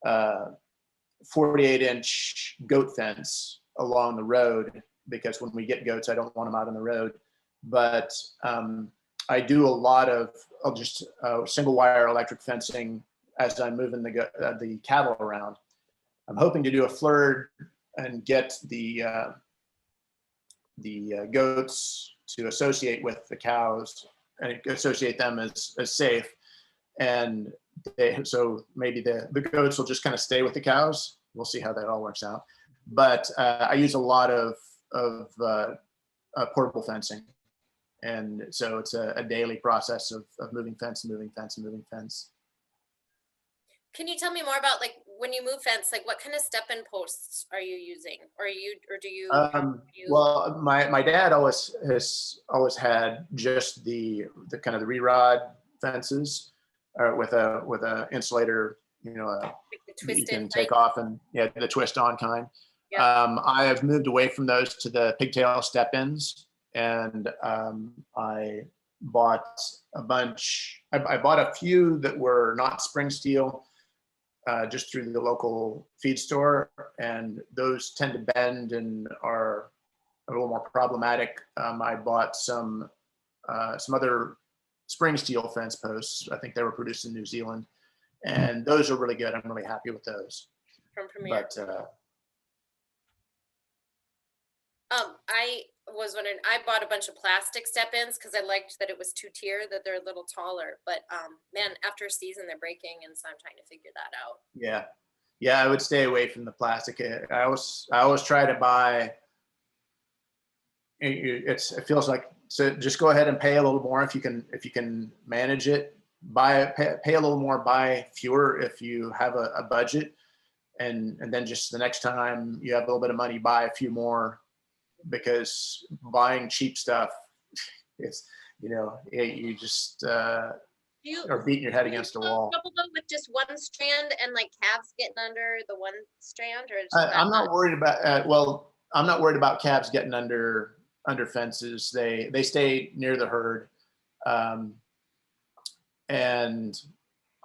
48-inch goat fence along the road, because when we get goats, I don't want them out on the road. But I do a lot of just single wire electric fencing as I'm moving the cattle around. I'm hoping to do a FLIRD and get the goats to associate with the cows and associate them as safe. And so maybe the goats will just kind of stay with the cows. We'll see how that all works out. But I use a lot of portable fencing. And so it's a daily process of moving fence, moving fence, moving fence. Can you tell me more about, like, when you move fence, like what kind of step-in posts are you using? Or do you? Well, my dad always had just the kind of the re-rod fences with a insulator, like you can take off and the twist on kind. Yeah. I have moved away from those to the pigtail step-ins, and I bought a bunch. I bought a few that were not spring steel, just through the local feed store, and those tend to bend and are a little more problematic. I bought some other spring steel fence posts. I think they were produced in New Zealand, and those are really good. I'm really happy with those. From Premier. But I was wondering, I bought a bunch of plastic step-ins because I liked that it was two-tier, that they're a little taller. But man, after a season, they're breaking, and so I'm trying to figure that out. Yeah, I would stay away from the plastic. I always try to buy. It feels like, so just go ahead and pay a little more if you can manage it. Pay a little more, buy fewer if you have a budget, and then just the next time you have a little bit of money, buy a few more. Because buying cheap stuff, it's you just are beating your head against a wall. Trouble though with just one strand and like calves getting under the one strand, or I'm not worried about. I'm not worried about calves getting under fences. They stay near the herd, and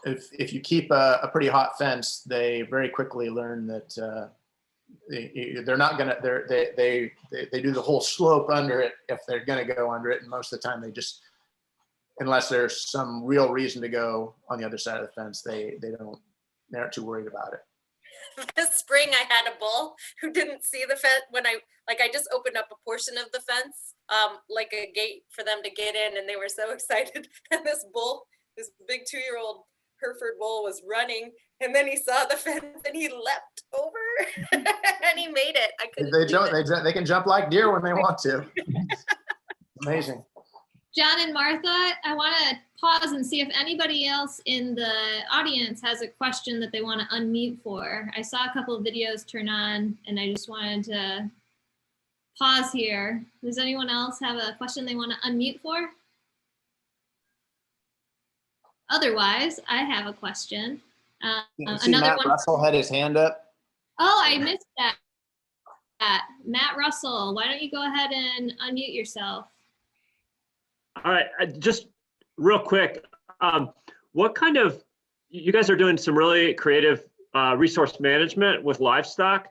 if you keep a pretty hot fence, they very quickly learn that. They're not gonna. They do the whole slope under it if they're gonna go under it, and most of the time they just, unless there's some real reason to go on the other side of the fence, they aren't too worried about it. This spring I had a bull who didn't see the fence when I just opened up a portion of the fence, like a gate for them to get in, and they were so excited. And this big 2-year-old Hereford bull was running, and then he saw the fence and he leapt over and he made it. They can jump like deer when they want to. Amazing. John and Martha, I want to pause and see if anybody else in the audience has a question that they want to unmute for. I saw a couple of videos turn on, and I just wanted to pause here. Does anyone else have a question they want to unmute for? Otherwise, I have a question. Matt Russell had his hand up. Oh, I missed that. Matt Russell, why don't you go ahead and unmute yourself? All right, just real quick, you guys are doing some really creative resource management with livestock,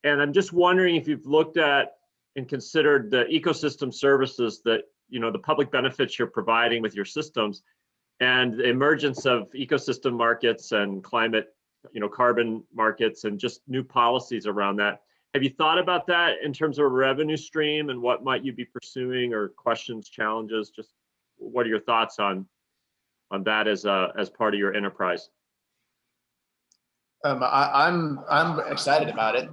and I'm just wondering if you've looked at and considered the ecosystem services that, the public benefits you're providing with your systems, and the emergence of ecosystem markets and climate, carbon markets, and just new policies around that. Have you thought about that in terms of a revenue stream, and what might you be pursuing, or questions, challenges? Just what are your thoughts on that as part of your enterprise? I'm excited about it.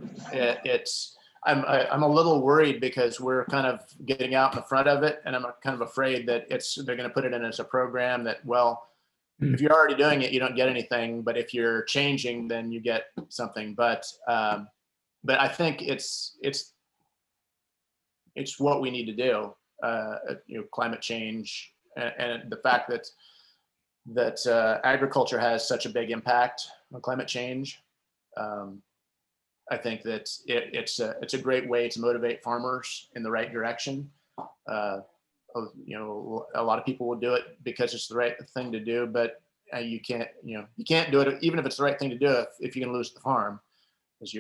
I'm a little worried because we're kind of getting out in the front of it, and I'm kind of afraid that they're going to put it in as a program that, if you're already doing it, you don't get anything. But if you're changing, then you get something. But I think it's what we need to do. Climate change and the fact that agriculture has such a big impact on climate change. I think that it's a great way to motivate farmers in the right direction. A lot of people will do it because it's the right thing to do, but you can't do it even if it's the right thing to do if you can lose the farm, because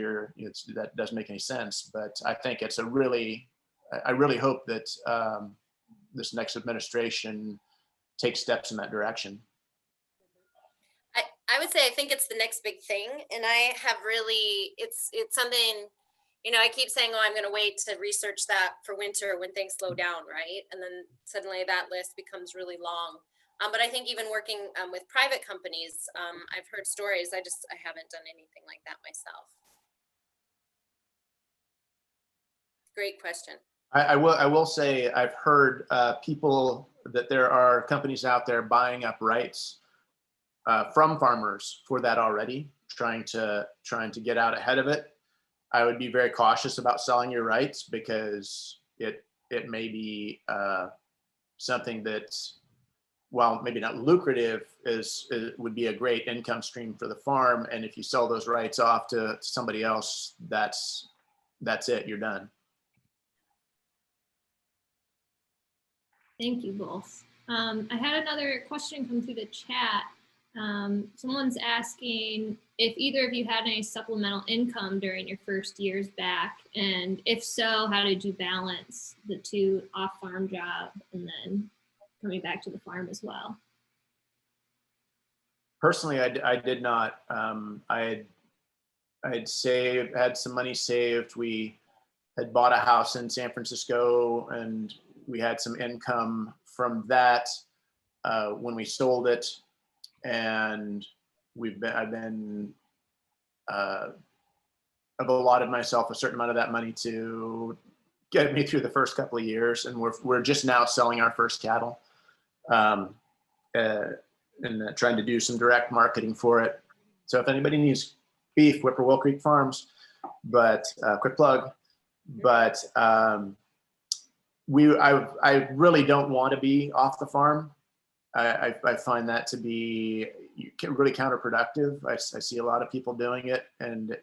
that doesn't make any sense. But I think I really hope that this next administration takes steps in that direction. I would say I think it's the next big thing, and I have really it's something, I keep saying, oh, I'm going to wait to research that for winter when things slow down, right? And then suddenly that list becomes really long. But I think even working with private companies, I've heard stories. I haven't done anything like that myself. Great question. I will say I've heard people that there are companies out there buying up rights from farmers for that already, trying to get out ahead of it. I would be very cautious about selling your rights, because it may be something that, while maybe not lucrative, would be a great income stream for the farm. And if you sell those rights off to somebody else, that's it. You're done. Thank you both. I had another question come through the chat. Someone's asking if either of you had any supplemental income during your first years back, and if so, how did you balance the two off-farm job and then coming back to the farm as well? Personally, I did not. I had some money saved. We had bought a house in San Francisco, and we had some income from that when we sold it. And I've allotted myself a certain amount of that money to get me through the first couple of years, and we're just now selling our first cattle, and trying to do some direct marketing for it. So if anybody needs beef, Whippoorwill Creek Farms. But quick plug. But I really don't want to be off the farm. I find that to be really counterproductive. I see a lot of people doing it, and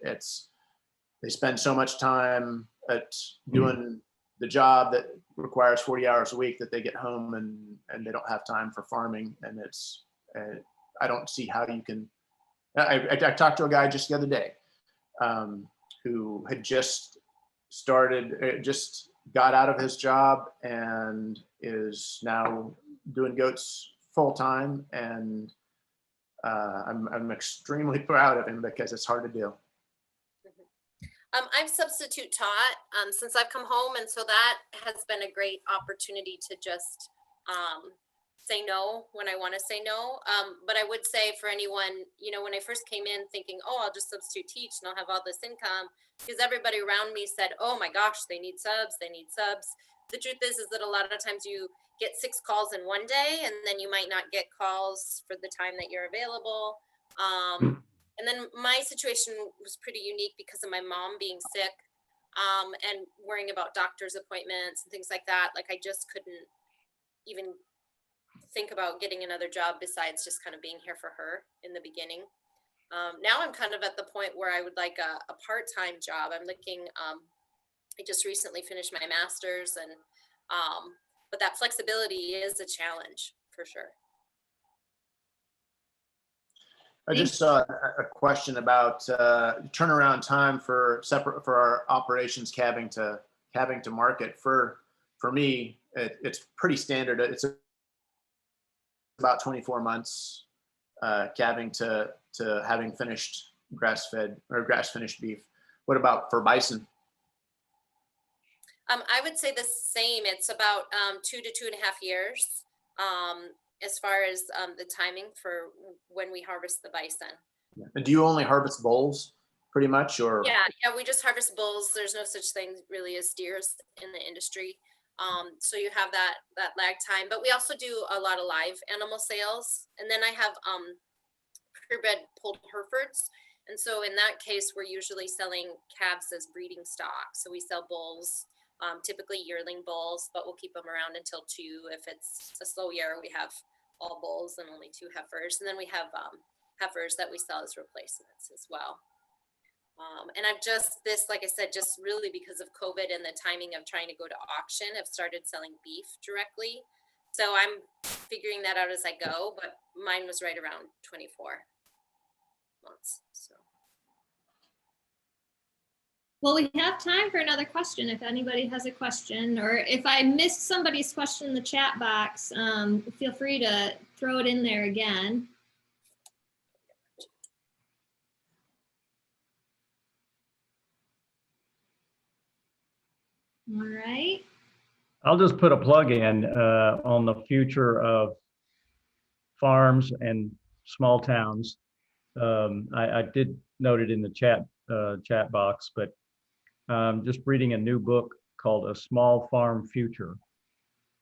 they spend so much time at doing the job that requires 40 hours a week that they get home and they don't have time for farming. And I don't see how you can. I talked to a guy just the other day who had just got out of his job and is now doing goats full time, and I'm extremely proud of him because it's hard to do. I've substitute taught since I've come home, and so that has been a great opportunity to just say no when I want to say no. But I would say for anyone, when I first came in thinking, oh, I'll just substitute teach and I'll have all this income, because everybody around me said, oh my gosh, they need subs. The truth is that a lot of times you get 6 calls in one day, and then you might not get calls for the time that you're available. And then my situation was pretty unique because of my mom being sick and worrying about doctor's appointments and things like that. Like, I just couldn't even think about getting another job besides just kind of being here for her in the beginning. Now I'm kind of at the point where I would like a part-time job. I'm looking, I just recently finished my master's, and but that flexibility is a challenge for sure. I just saw a question about turnaround time for our operations calving to market. For me, it's pretty standard. It's about 24 months calving to having finished grass-fed or grass-finished beef. What about for bison? I would say the same. It's about 2 to 2.5 years. As far as the timing for when we harvest the bison. And do you only harvest bulls pretty much, or? Yeah, we just harvest bulls. There's no such thing really as steers in the industry. So you have that lag time, but we also do a lot of live animal sales. And then I have purebred pulled Herefords. And so in that case, we're usually selling calves as breeding stock. So we sell bulls, typically yearling bulls, but we'll keep them around until 2. If it's a slow year, we have all bulls and only 2 heifers. And then we have heifers that we sell as replacements as well. And I've like I said, just really because of COVID and the timing of trying to go to auction, I've started selling beef directly. So I'm figuring that out as I go, but mine was right around 24 months. So. Well, we have time for another question. If anybody has a question, or if I missed somebody's question in the chat box, feel free to throw it in there again. All right. I'll just put a plug in on the future of farms and small towns. I did note it in the chat box, but just reading a new book called A Small Farm Future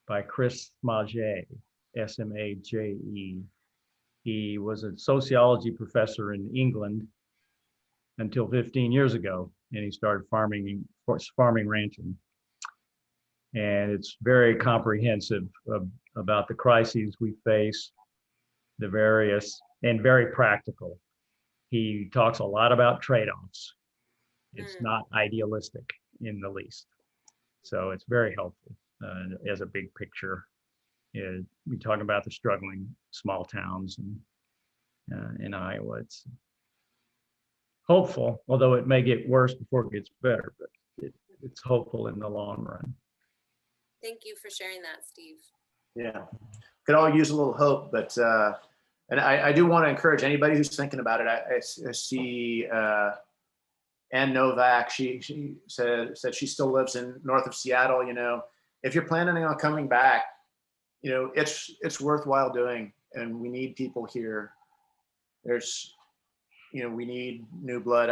by Chris Smaje, S-M-A-J-E. He was a sociology professor in England until 15 years ago, and he started farming ranching. And it's very comprehensive about the crises we face, the various, and very practical. He talks a lot about trade-offs. It's not idealistic in the least. So it's very helpful as a big picture. We talk about the struggling small towns in Iowa. It's hopeful, although it may get worse before it gets better, but it's hopeful in the long run. Thank you for sharing that, Steve. Yeah, could all use a little hope, but and I do want to encourage anybody who's thinking about it. I see Ann Novak. She said she still lives in north of Seattle. You know, if you're planning on coming back, you know, it's worthwhile doing, and we need people here. There's, you know, we need new blood.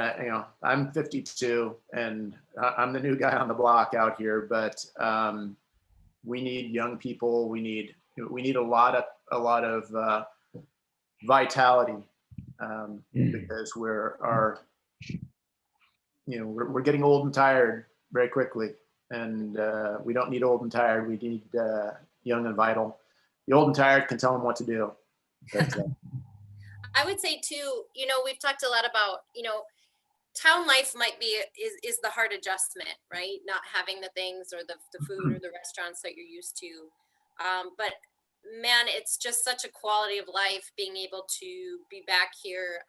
I'm 52 and I'm the new guy on the block out here, but we need young people. We need a lot of vitality because we're getting old and tired very quickly, and we don't need old and tired. We need young and vital. The old and tired can tell them what to do. But, I would say too, you know, we've talked a lot about, you know, town life might be is the hard adjustment, right? Not having the things or the food or the restaurants that you're used to. But man, it's just such a quality of life being able to be back here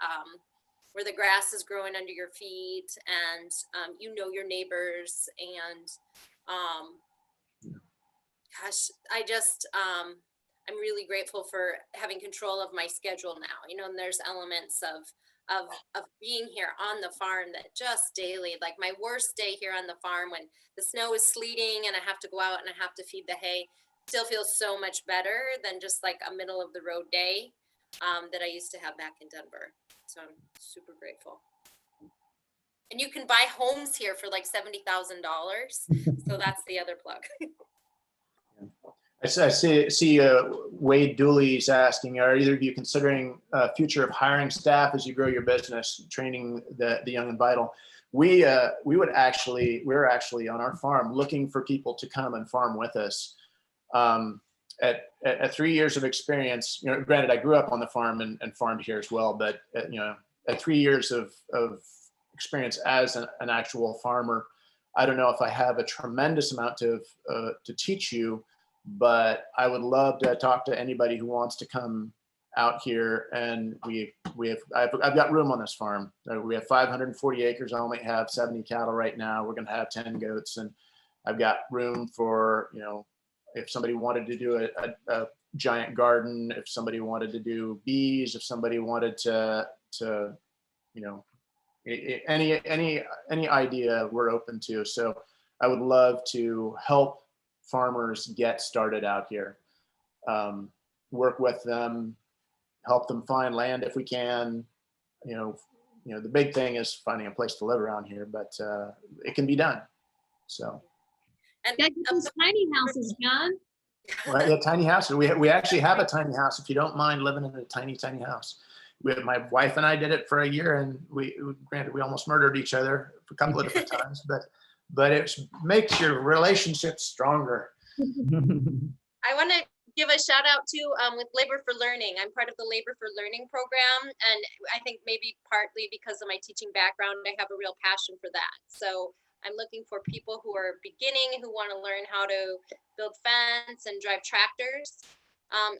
where the grass is growing under your feet and you know your neighbors, and gosh, I just I'm really grateful for having control of my schedule now, you know, and there's elements of being here on the farm that just daily, like my worst day here on the farm when the snow is sleeting and I have to go out and I have to feed the hay, still feels so much better than just like a middle of the road day that I used to have back in Denver. So I'm super grateful. And you can buy homes here for like $70,000. So that's the other plug. I see Wade Dooley's asking, are either of you considering future of hiring staff as you grow your business, training the young and vital? We're actually on our farm looking for people to come and farm with us. At 3 years of experience, you know, granted I grew up on the farm and farmed here as well, but you know, at 3 years of experience as an actual farmer, I don't know if I have a tremendous amount to teach you, but I would love to talk to anybody who wants to come out here. And I've got room on this farm. We have 540 acres. I only have 70 cattle right now. We're going to have 10 goats, and I've got room for, you know, if somebody wanted to do a giant garden, if somebody wanted to do bees, if somebody wanted to you know, any idea we're open to. So I would love to help farmers get started out here, work with them, help them find land if we can. You know, the big thing is finding a place to live around here, but it can be done. So. And Got these tiny houses, John. Well, yeah, tiny houses. We actually have a tiny house. If you don't mind living in a tiny house, my wife and I did it for a year, and granted we almost murdered each other a couple of different times, but it makes your relationship stronger. I want to give a shout out to with Labor for Learning. I'm part of the Labor for Learning program, and I think maybe partly because of my teaching background, I have a real passion for that. So I'm looking for people who are beginning, who want to learn how to build fence and drive tractors.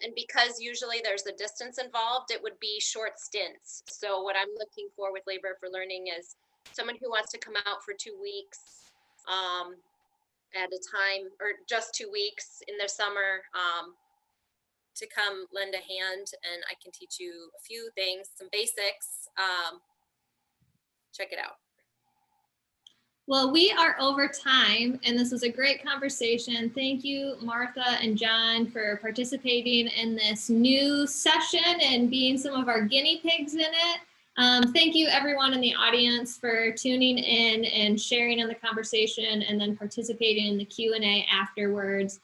And because usually there's a distance involved, it would be short stints. So what I'm looking for with Labor for Learning is someone who wants to come out for 2 weeks at a time, or just 2 weeks in the summer, to come lend a hand, and I can teach you a few things, some basics. Check it out. Well, we are over time, and this was a great conversation. Thank you, Martha and John, for participating in this new session and being some of our guinea pigs in it. Thank you, everyone in the audience, for tuning in and sharing in the conversation and then participating in the Q&A afterwards.